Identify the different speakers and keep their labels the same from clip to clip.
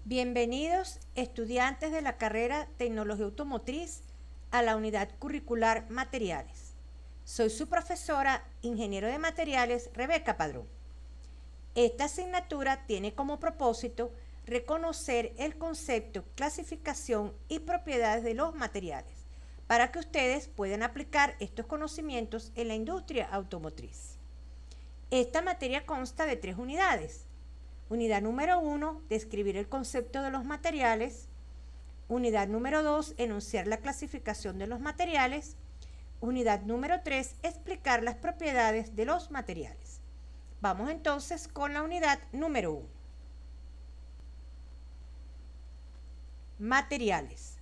Speaker 1: Bienvenidos, estudiantes de la carrera Tecnología Automotriz, a la unidad curricular Materiales. Soy su profesora, ingeniero de materiales, Rebeca Padrón. Esta asignatura tiene como propósito reconocer el concepto, clasificación y propiedades de los materiales para que ustedes puedan aplicar estos conocimientos en la industria automotriz. Esta materia consta de 3 unidades. Unidad número 1, describir el concepto de los materiales. Unidad número 2, enunciar la clasificación de los materiales. Unidad número 3, explicar las propiedades de los materiales. Vamos entonces con la unidad número 1. Materiales.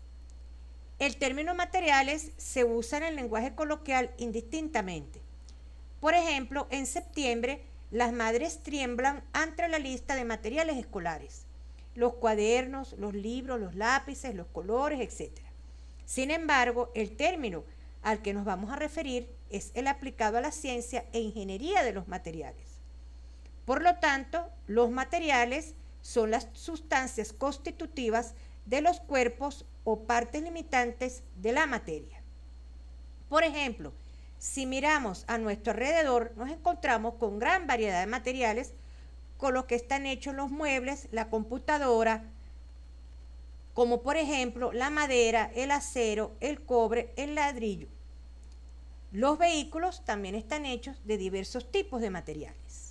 Speaker 1: El término materiales se usa en el lenguaje coloquial indistintamente. Por ejemplo, en septiembre, las madres tiemblan ante la lista de materiales escolares, los cuadernos, los libros, los lápices, los colores, etc. Sin embargo, el término al que nos vamos a referir es el aplicado a la ciencia e ingeniería de los materiales. Por lo tanto, los materiales son las sustancias constitutivas de los cuerpos o partes limitantes de la materia. Por ejemplo, si miramos a nuestro alrededor, nos encontramos con gran variedad de materiales con los que están hechos los muebles, la computadora, como por ejemplo la madera, el acero, el cobre, el ladrillo. Los vehículos también están hechos de diversos tipos de materiales.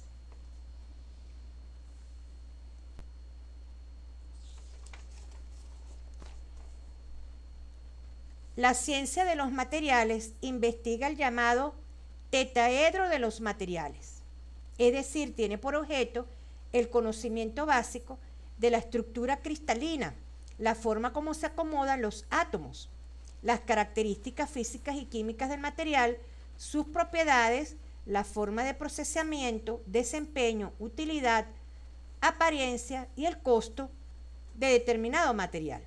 Speaker 1: La ciencia de los materiales investiga el llamado tetraedro de los materiales, es decir, tiene por objeto el conocimiento básico de la estructura cristalina, la forma como se acomodan los átomos, las características físicas y químicas del material, sus propiedades, la forma de procesamiento, desempeño, utilidad, apariencia y el costo de determinado material.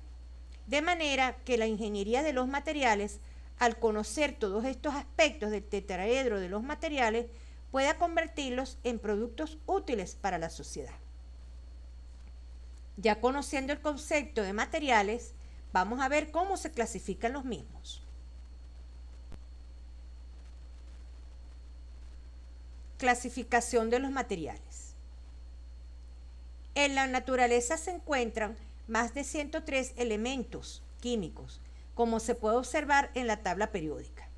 Speaker 1: De manera que la ingeniería de los materiales, al conocer todos estos aspectos del tetraedro de los materiales, pueda convertirlos en productos útiles para la sociedad. Ya conociendo el concepto de materiales, vamos a ver cómo se clasifican los mismos. Clasificación de los materiales. En la naturaleza se encuentran más de 103 elementos químicos, como se puede observar en la tabla periódica.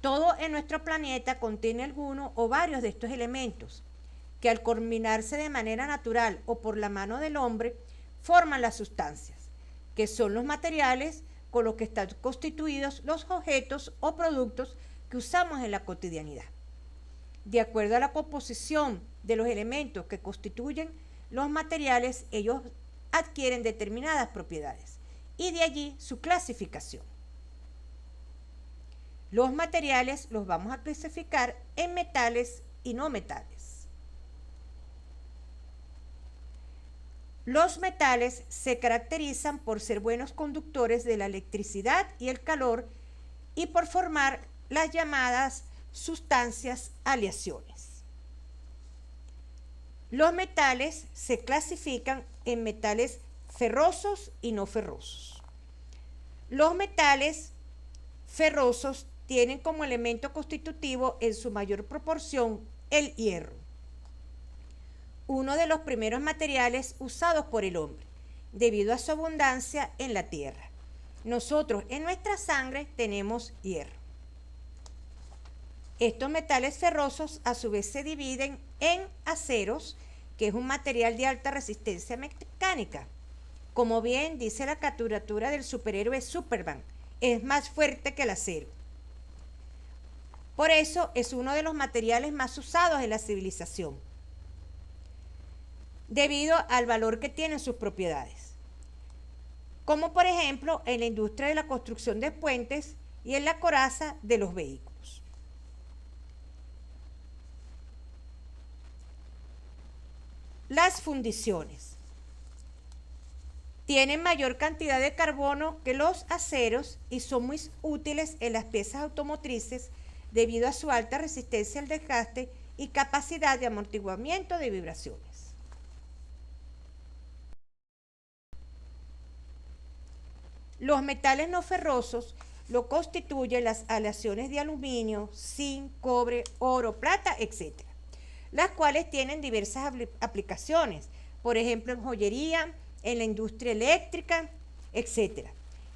Speaker 1: Todo en nuestro planeta contiene alguno o varios de estos elementos, que al combinarse de manera natural o por la mano del hombre, forman las sustancias, que son los materiales con los que están constituidos los objetos o productos que usamos en la cotidianidad. De acuerdo a la composición de los elementos que constituyen los materiales, ellos adquieren determinadas propiedades y de allí su clasificación. Los materiales los vamos a clasificar en metales y no metales. Los metales se caracterizan por ser buenos conductores de la electricidad y el calor y por formar las llamadas sustancias aleaciones. Los metales se clasifican en metales ferrosos y no ferrosos. Los metales ferrosos tienen como elemento constitutivo en su mayor proporción el hierro, uno de los primeros materiales usados por el hombre, debido a su abundancia en la tierra. Nosotros en nuestra sangre tenemos hierro. Estos metales ferrosos a su vez se dividen en aceros, que es un material de alta resistencia mecánica. Como bien dice la caricatura del superhéroe Superman, es más fuerte que el acero. Por eso es uno de los materiales más usados en la civilización, debido al valor que tienen sus propiedades, como por ejemplo en la industria de la construcción de puentes y en la coraza de los vehículos. Las fundiciones tienen mayor cantidad de carbono que los aceros y son muy útiles en las piezas automotrices debido a su alta resistencia al desgaste y capacidad de amortiguamiento de vibraciones. Los metales no ferrosos lo constituyen las aleaciones de aluminio, zinc, cobre, oro, plata, etc., las cuales tienen diversas aplicaciones, por ejemplo en joyería, en la industria eléctrica, etc.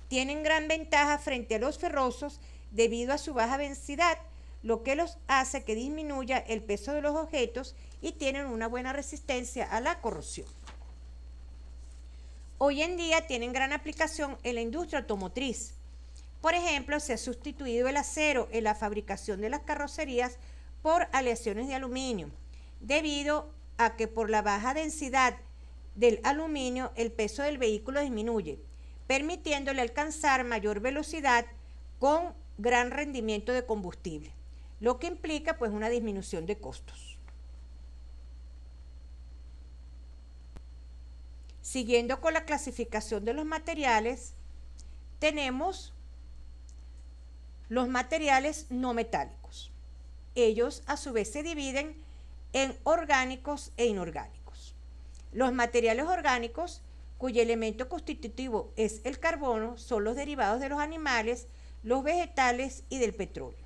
Speaker 1: Tienen gran ventaja frente a los ferrosos debido a su baja densidad, lo que los hace que disminuya el peso de los objetos y tienen una buena resistencia a la corrosión. Hoy en día tienen gran aplicación en la industria automotriz. Por ejemplo, se ha sustituido el acero en la fabricación de las carrocerías por aleaciones de aluminio, debido a que por la baja densidad del aluminio el peso del vehículo disminuye, permitiéndole alcanzar mayor velocidad con gran rendimiento de combustible, lo que implica pues una disminución de costos. Siguiendo con la clasificación de los materiales, tenemos los materiales no metálicos. Ellos a su vez se dividen en orgánicos e inorgánicos. Los materiales orgánicos, cuyo elemento constitutivo es el carbono, son los derivados de los animales, los vegetales y del petróleo.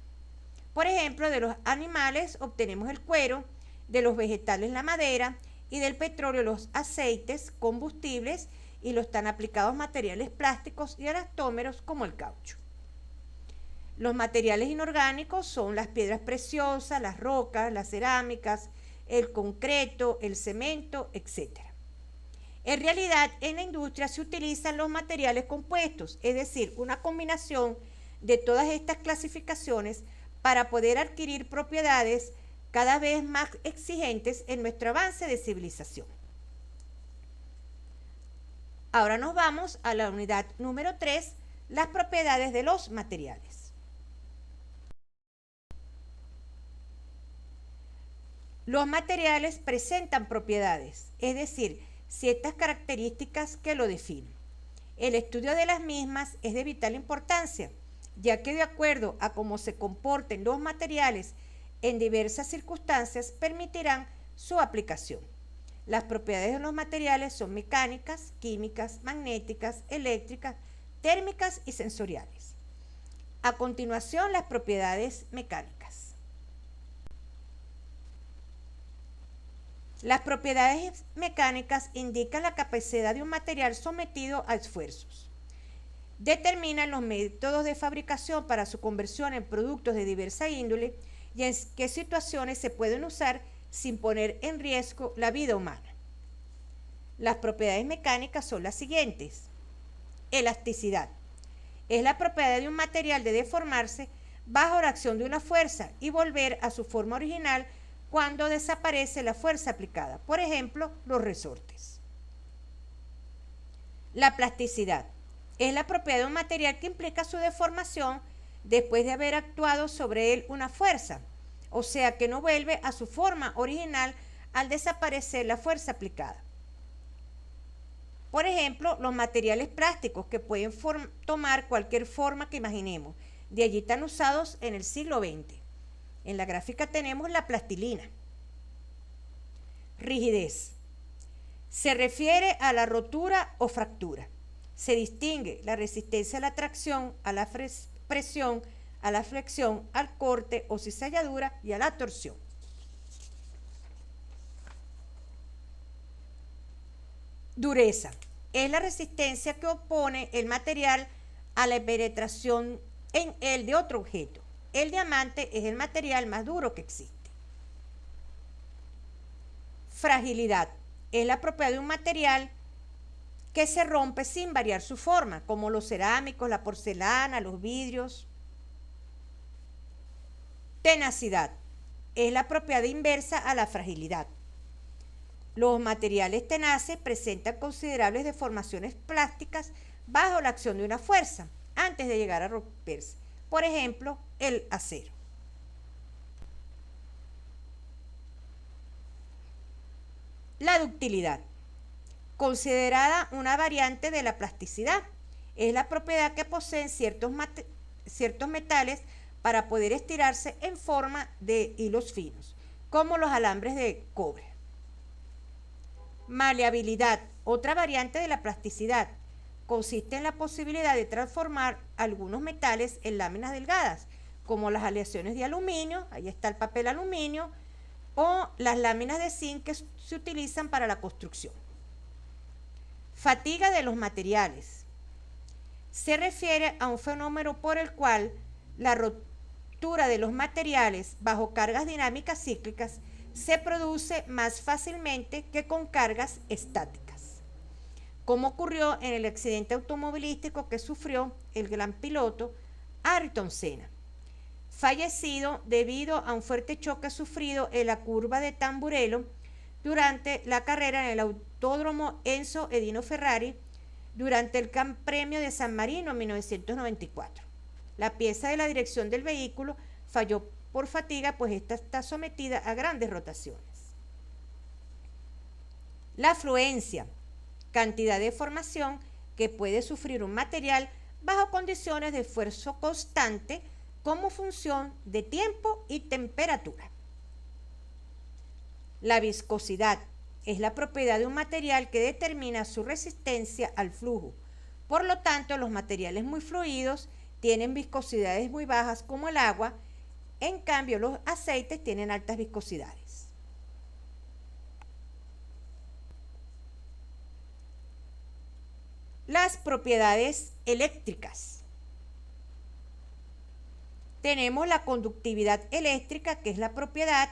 Speaker 1: Por ejemplo, de los animales obtenemos el cuero, de los vegetales la madera y del petróleo los aceites, combustibles y los tan aplicados materiales plásticos y elastómeros como el caucho. Los materiales inorgánicos son las piedras preciosas, las rocas, las cerámicas, el concreto, el cemento, etc. En realidad, en la industria se utilizan los materiales compuestos, es decir, una combinación de todas estas clasificaciones para poder adquirir propiedades cada vez más exigentes en nuestro avance de civilización. Ahora nos vamos a la unidad número 3, las propiedades de los materiales. Los materiales presentan propiedades, es decir, ciertas características que lo definen. El estudio de las mismas es de vital importancia, ya que de acuerdo a cómo se comporten los materiales en diversas circunstancias permitirán su aplicación. Las propiedades de los materiales son mecánicas, químicas, magnéticas, eléctricas, térmicas y sensoriales. A continuación, las propiedades mecánicas. Las propiedades mecánicas indican la capacidad de un material sometido a esfuerzos. Determinan los métodos de fabricación para su conversión en productos de diversa índole y en qué situaciones se pueden usar sin poner en riesgo la vida humana. Las propiedades mecánicas son las siguientes. Elasticidad. Es la propiedad de un material de deformarse bajo la acción de una fuerza y volver a su forma original cuando desaparece la fuerza aplicada, por ejemplo, los resortes. La plasticidad es la propiedad de un material que implica su deformación después de haber actuado sobre él una fuerza, o sea que no vuelve a su forma original al desaparecer la fuerza aplicada. Por ejemplo, los materiales plásticos que pueden tomar cualquier forma que imaginemos, de allí tan usados en el siglo XX. En la gráfica tenemos la plastilina. Rigidez. Se refiere a la rotura o fractura. Se distingue la resistencia a la tracción, a la presión, a la flexión, al corte o cizalladura y a la torsión. Dureza. Es la resistencia que opone el material a la penetración en él de otro objeto. El diamante es el material más duro que existe. Fragilidad. Es la propiedad de un material que se rompe sin variar su forma, como los cerámicos, la porcelana, los vidrios. Tenacidad. Es la propiedad inversa a la fragilidad. Los materiales tenaces presentan considerables deformaciones plásticas bajo la acción de una fuerza, antes de llegar a romperse. Por ejemplo, el acero. La ductilidad, considerada una variante de la plasticidad, es la propiedad que poseen ciertos metales para poder estirarse en forma de hilos finos, como los alambres de cobre. Maleabilidad, otra variante de la plasticidad, consiste en la posibilidad de transformar algunos metales en láminas delgadas, como las aleaciones de aluminio, ahí está el papel aluminio, o las láminas de zinc que se utilizan para la construcción. Fatiga de los materiales. Se refiere a un fenómeno por el cual la rotura de los materiales bajo cargas dinámicas cíclicas se produce más fácilmente que con cargas estáticas, como ocurrió en el accidente automovilístico que sufrió el gran piloto Ayrton Senna, fallecido debido a un fuerte choque sufrido en la curva de Tamburello durante la carrera en el autódromo Enzo Edino Ferrari durante el Gran Premio de San Marino en 1994. La pieza de la dirección del vehículo falló por fatiga, pues esta está sometida a grandes rotaciones. La afluencia, cantidad de formación que puede sufrir un material bajo condiciones de esfuerzo constante como función de tiempo y temperatura. La viscosidad es la propiedad de un material que determina su resistencia al flujo. Por lo tanto, los materiales muy fluidos tienen viscosidades muy bajas como el agua, en cambio los aceites tienen altas viscosidades. Las propiedades eléctricas. Tenemos la conductividad eléctrica, que es la propiedad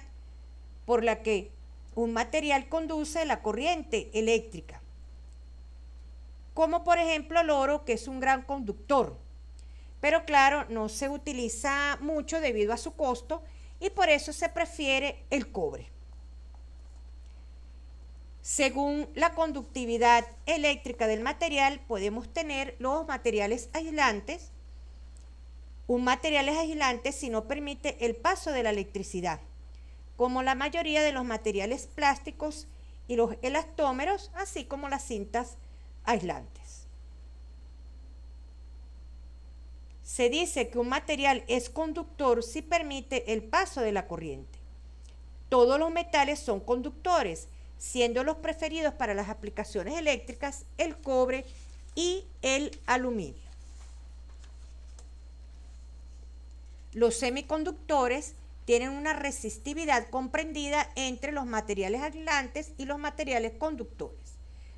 Speaker 1: por la que un material conduce la corriente eléctrica, como por ejemplo el oro, que es un gran conductor, pero claro, no se utiliza mucho debido a su costo y por eso se prefiere el cobre. Según la conductividad eléctrica del material, podemos tener los materiales aislantes. Un material es aislante si no permite el paso de la electricidad, como la mayoría de los materiales plásticos y los elastómeros, así como las cintas aislantes. Se dice que un material es conductor si permite el paso de la corriente. Todos los metales son conductores, siendo los preferidos para las aplicaciones eléctricas el cobre y el aluminio. Los semiconductores tienen una resistividad comprendida entre los materiales aislantes y los materiales conductores.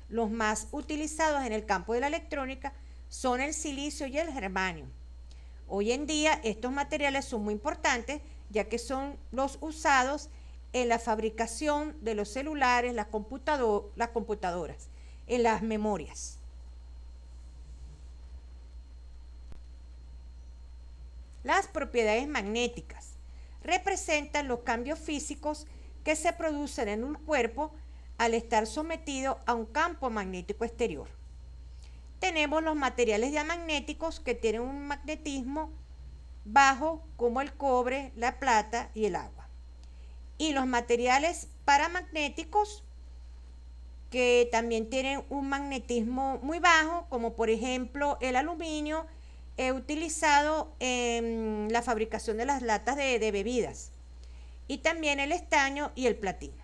Speaker 1: Los más utilizados en el campo de la electrónica son el silicio y el germanio. Hoy en día estos materiales son muy importantes, ya que son los usados en la fabricación de los celulares, las computadoras, en las memorias. Las propiedades magnéticas representan los cambios físicos que se producen en un cuerpo al estar sometido a un campo magnético exterior. Tenemos los materiales diamagnéticos que tienen un magnetismo bajo, como el cobre, la plata y el agua. Y los materiales paramagnéticos que también tienen un magnetismo muy bajo, como por ejemplo el aluminio, utilizado en la fabricación de las latas de bebidas, y también el estaño y el platino.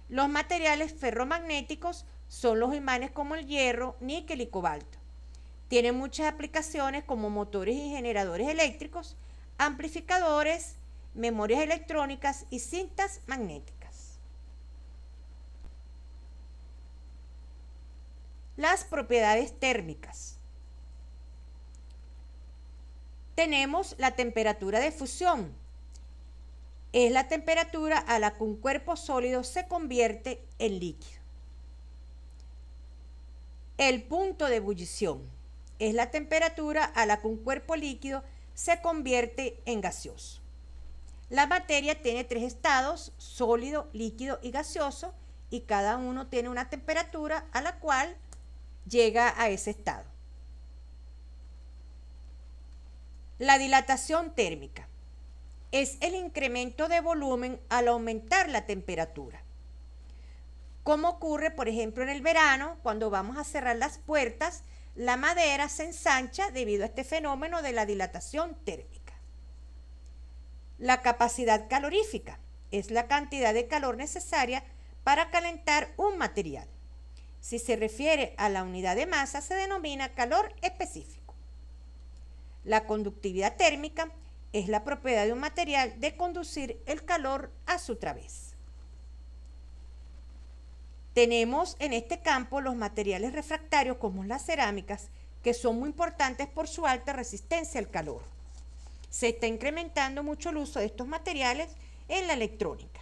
Speaker 1: Los materiales ferromagnéticos son los imanes como el hierro, níquel y cobalto. Tienen muchas aplicaciones como motores y generadores eléctricos, amplificadores, memorias electrónicas y cintas magnéticas. Las propiedades térmicas. Tenemos la temperatura de fusión. Es la temperatura a la que un cuerpo sólido se convierte en líquido. El punto de ebullición es la temperatura a la que un cuerpo líquido se convierte en gaseoso. La materia tiene 3 estados: sólido, líquido y gaseoso, y cada uno tiene una temperatura a la cual llega a ese estado. La dilatación térmica es el incremento de volumen al aumentar la temperatura, como ocurre por ejemplo en el verano. Cuando vamos a cerrar las puertas, la madera se ensancha debido a este fenómeno de la dilatación térmica. La capacidad calorífica es la cantidad de calor necesaria para calentar un material. Si se refiere a la unidad de masa, se denomina calor específico. La conductividad térmica es la propiedad de un material de conducir el calor a su través. Tenemos en este campo los materiales refractarios como las cerámicas, que son muy importantes por su alta resistencia al calor. Se está incrementando mucho el uso de estos materiales en la electrónica.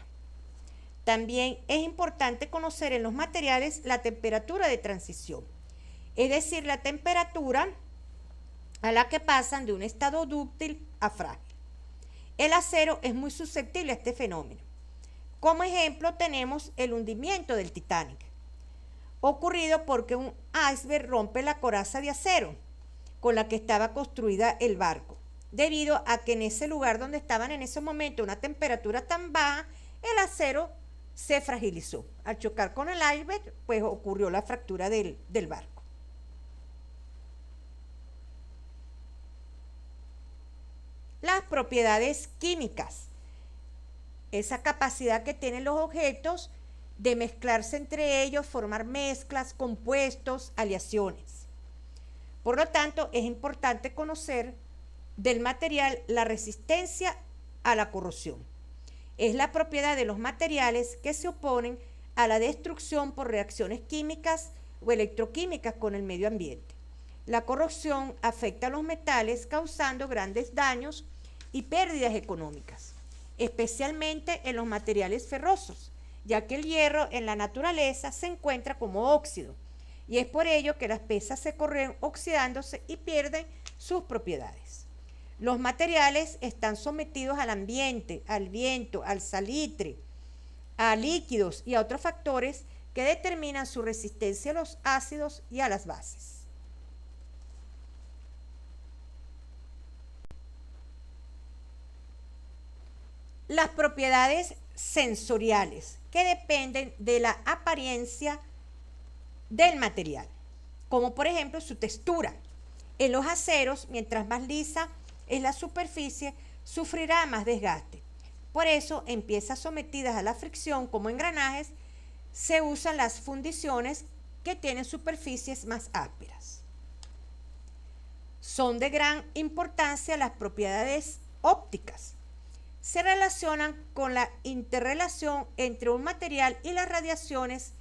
Speaker 1: También es importante conocer en los materiales la temperatura de transición, es decir, la temperatura a la que pasan de un estado dúctil a frágil. El acero es muy susceptible a este fenómeno. Como ejemplo tenemos el hundimiento del Titanic, ocurrido porque un iceberg rompe la coraza de acero con la que estaba construida el barco, debido a que en ese lugar donde estaban en ese momento una temperatura tan baja, el acero se fragilizó. Al chocar con el iceberg, pues ocurrió la fractura del barco. Las propiedades químicas. Esa capacidad que tienen los objetos de mezclarse entre ellos, formar mezclas, compuestos, aleaciones. Por lo tanto, es importante conocer del material la resistencia a la corrosión. Es la propiedad de los materiales que se oponen a la destrucción por reacciones químicas o electroquímicas con el medio ambiente. La corrosión afecta a los metales causando grandes daños y pérdidas económicas, especialmente en los materiales ferrosos, ya que el hierro en la naturaleza se encuentra como óxido, y es por ello que las piezas se corren oxidándose y pierden sus propiedades. Los materiales están sometidos al ambiente, al viento, al salitre, a líquidos y a otros factores que determinan su resistencia a los ácidos y a las bases. Las propiedades sensoriales, que dependen de la apariencia del material, como por ejemplo su textura. En los aceros, mientras más lisa es la superficie, sufrirá más desgaste. Por eso, en piezas sometidas a la fricción como engranajes, se usan las fundiciones que tienen superficies más ásperas. Son de gran importancia las propiedades ópticas. Se relacionan con la interrelación entre un material y las radiaciones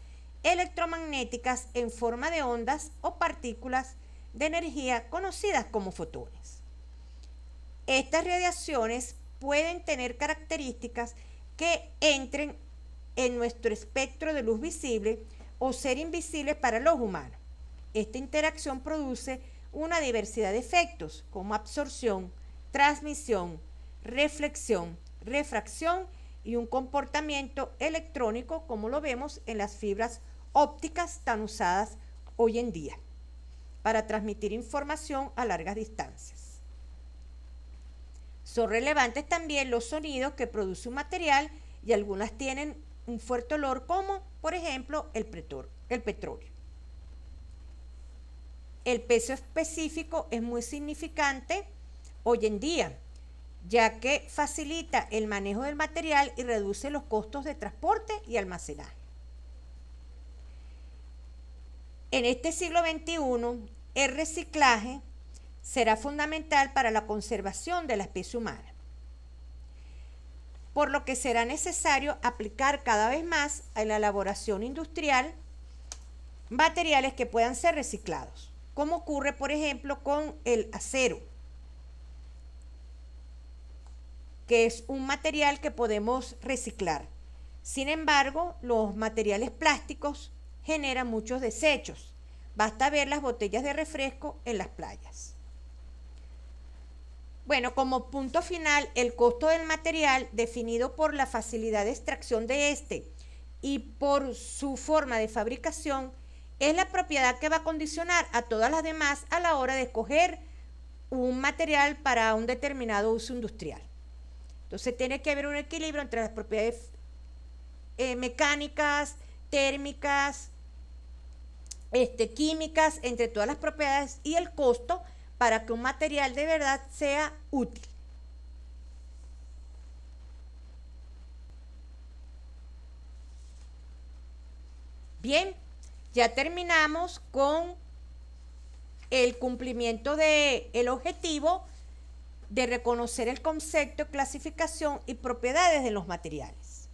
Speaker 1: electromagnéticas en forma de ondas o partículas de energía conocidas como fotones. Estas radiaciones pueden tener características que entren en nuestro espectro de luz visible o ser invisibles para los humanos. Esta interacción produce una diversidad de efectos como absorción, transmisión, reflexión, refracción y un comportamiento electrónico como lo vemos en las fibras ópticas tan usadas hoy en día para transmitir información a largas distancias. Son relevantes también los sonidos que produce un material y algunas tienen un fuerte olor como por ejemplo el petróleo. El peso específico es muy significante hoy en día, ya que facilita el manejo del material y reduce los costos de transporte y almacenaje. En este siglo XXI, el reciclaje será fundamental para la conservación de la especie humana, por lo que será necesario aplicar cada vez más en la elaboración industrial materiales que puedan ser reciclados, como ocurre por ejemplo con el acero, que es un material que podemos reciclar. Sin embargo, los materiales plásticos generan muchos desechos. Basta ver las botellas de refresco en las playas. Bueno, como punto final, el costo del material, definido por la facilidad de extracción de este y por su forma de fabricación, es la propiedad que va a condicionar a todas las demás a la hora de escoger un material para un determinado uso industrial. Entonces tiene que haber un equilibrio entre las propiedades mecánicas, térmicas, químicas, entre todas las propiedades y el costo para que un material de verdad sea útil. Bien, Ya terminamos con el cumplimiento del objetivo de reconocer el concepto, clasificación y propiedades de los materiales.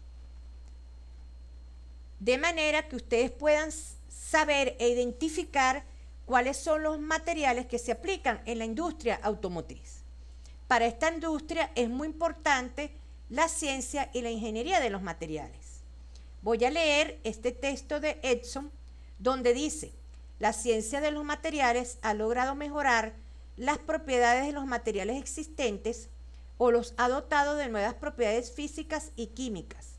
Speaker 1: De manera que ustedes puedan saber e identificar cuáles son los materiales que se aplican en la industria automotriz. Para esta industria es muy importante la ciencia y la ingeniería de los materiales. Voy a leer este texto de Edson, donde dice: la ciencia de los materiales ha logrado mejorar las propiedades de los materiales existentes o los ha dotado de nuevas propiedades físicas y químicas.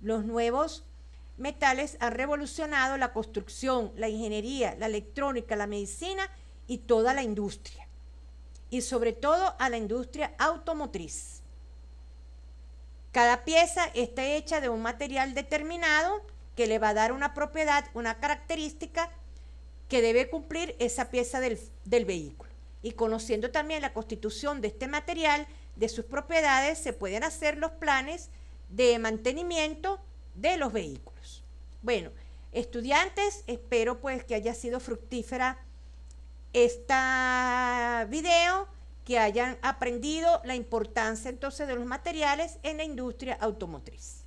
Speaker 1: Los nuevos metales han revolucionado la construcción, la ingeniería, la electrónica, la medicina y toda la industria. Y sobre todo a la industria automotriz. Cada pieza está hecha de un material determinado que le va a dar una propiedad, una característica que debe cumplir esa pieza del vehículo. Y conociendo también la constitución de este material, de sus propiedades, se pueden hacer los planes de mantenimiento de los vehículos. Bueno, estudiantes, espero pues que haya sido fructífera este video, que hayan aprendido la importancia entonces de los materiales en la industria automotriz.